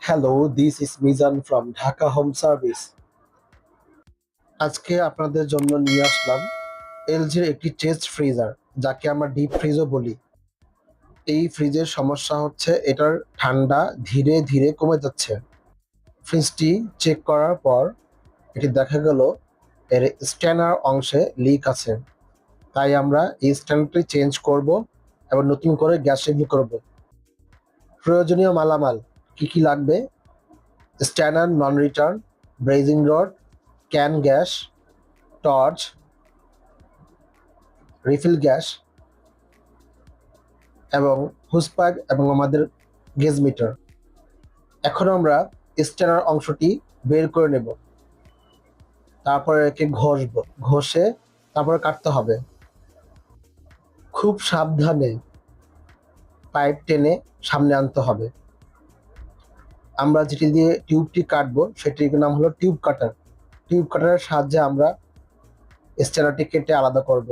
Hello, this is Mizan from Dhaka Home Service. আজকে আপনাদের জন্য নিয়ে আসলাম এলজির একটি চেস্ট ফ্রিজার, যাকে আমরা ডিপ ফ্রিজও বলি। এই ফ্রিজের সমস্যা হচ্ছে এটার ঠান্ডা ধীরে ধীরে কমে যাচ্ছে। ফ্রিজটি চেক করার পর এটি দেখা গেল এর স্ট্যানার অংশে লিক আছে। তাই আমরা এই স্ট্যান্ডটি চেঞ্জ করব এবং নতুন করে গ্যাস রিফিল করব। প্রয়োজনীয় মালামাল কি কি লাগবে: stainer non return, ব্রেজিং rod, can gas, torch, refill gas এবং হুস পাইপ এবং আমাদের গেজ মিটার। এখন আমরা স্ট্যানার অংশটি বের করে নেব, তারপরে একে ঘষে তারপরে কাটতে হবে। খুব সাবধানে পাইপ টেনে সামনে আনতে হবে। আমরা যেটি দিয়ে টিউবটি কাটবো সেটির নাম হলো টিউব কাটার। টিউব কাটারের সাহায্যে আমরা স্ট্যানারটি কেটে আলাদা করব।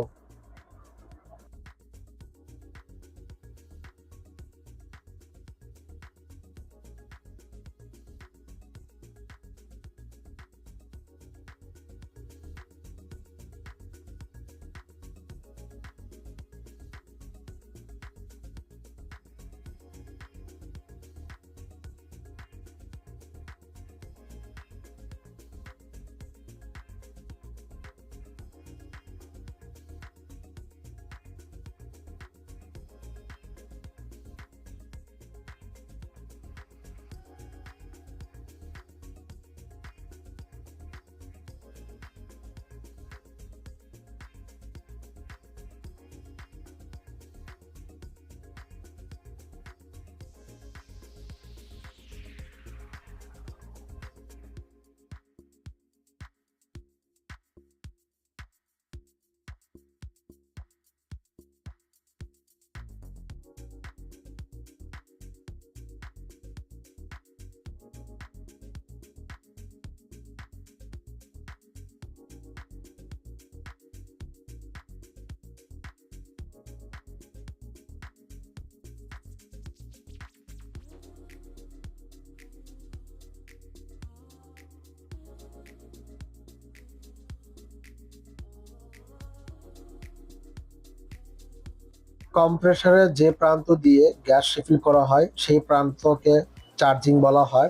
কম্প্রেসারের যে প্রান্ত দিয়ে গ্যাস রিফিল করা হয় সেই প্রান্তকে চার্জিং বলা হয়।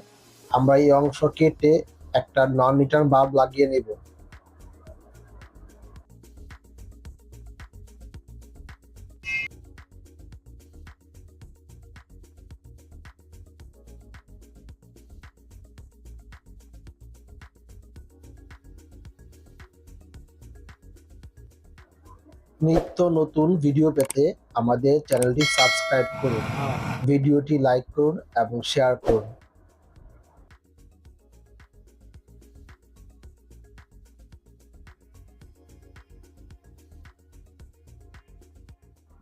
আমরা এই অংশ কেটে একটা নন রিটার্ন বাল্ব লাগিয়ে নেব। নিত্য নতুন ভিডিও পেতে আমাদের চ্যানেলটি সাবস্ক্রাইব করুন, ভিডিওটি লাইক করুন এবং শেয়ার করুন।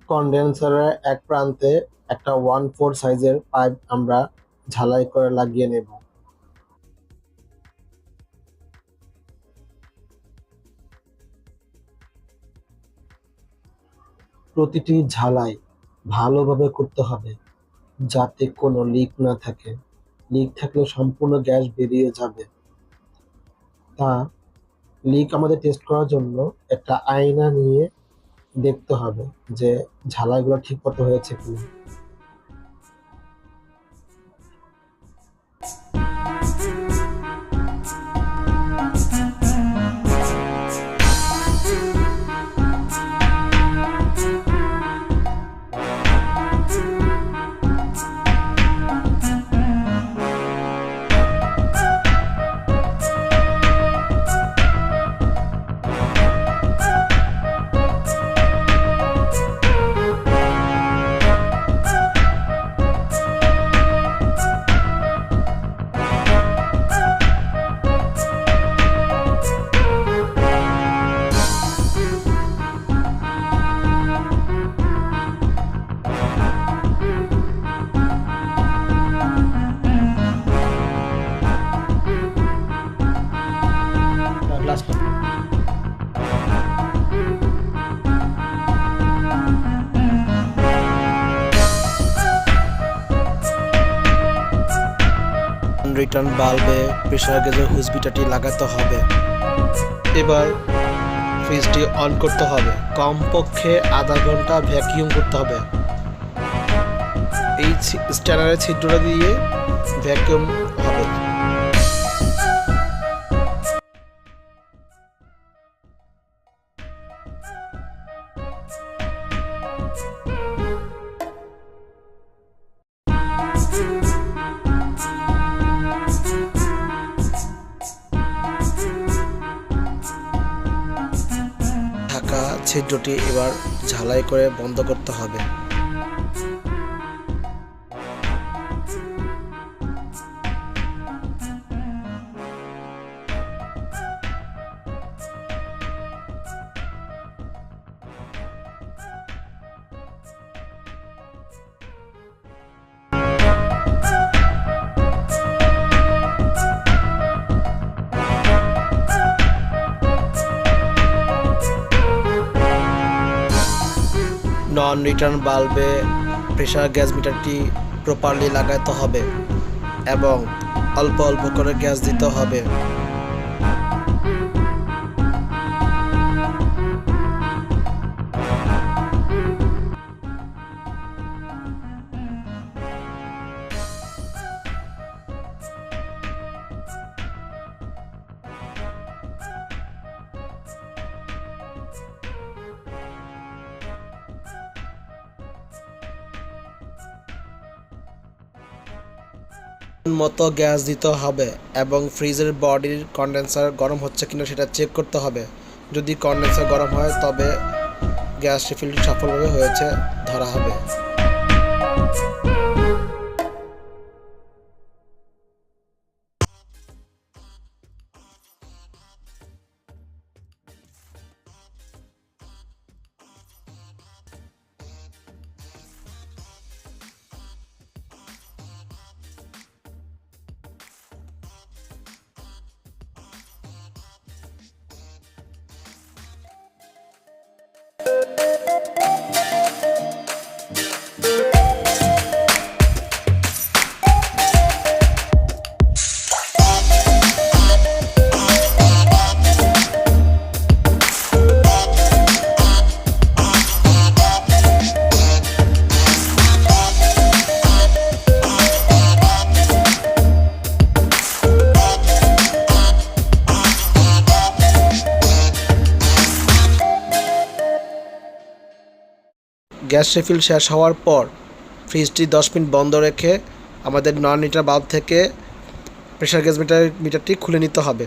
কন্ডেন্সারের এক প্রান্তে একটা 1/4 সাইজের পাইপ আমরা ঝালাই করে লাগিয়ে নেব। প্রতিটি ঝালাই ভালোভাবে করতে হবে যাতে কোনো লিক না থাকে। লিক থাকলে সম্পূর্ণ গ্যাস বেরিয়ে যাবে। তা লিক আমাদের টেস্ট করার জন্য একটা আয়না নিয়ে দেখতে হবে যে ঝালাইগুলো ঠিক মতো হয়েছে কিনা। রিটার্ন বাল্বে প্রেসার গেজের হুইজ মিটারটি লাগাতে হবে। এবার ফ্রিজটি অন করতে হবে। কমপক্ষে আধা ঘন্টা ভ্যাকিউম করতে হবে। এই স্ট্যানারের ছিদ্রটা দিয়ে ভ্যাকিউম হবে। ঢাকা ছিদ্রটি এবার ঝালাই করে বন্ধ করতে হবে। নন রিটার্ন বাল্বে প্রেসার গ্যাস মিটারটি প্রপারলি লাগাতে হবে এবং অল্প অল্প করে গ্যাস দিতে হবে। মতো গ্যাস দিতে হবে এবং ফ্রিজের বডির কন্ডেন্সার গরম হচ্ছে কিনা সেটা চেক করতে হবে। যদি কন্ডেন্সার গরম হয় তবে গ্যাস রিফিলটি সফলভাবে হয়েছে ধরা হবে। গ্যাস রিফিল শেষ হওয়ার পর ফ্রিজটি 10 মিনিট বন্ধ রেখে আমাদের নন রিটার্ন বাল্ব থেকে প্রেসার গ্যাস মিটারটি খুলে নিতে হবে।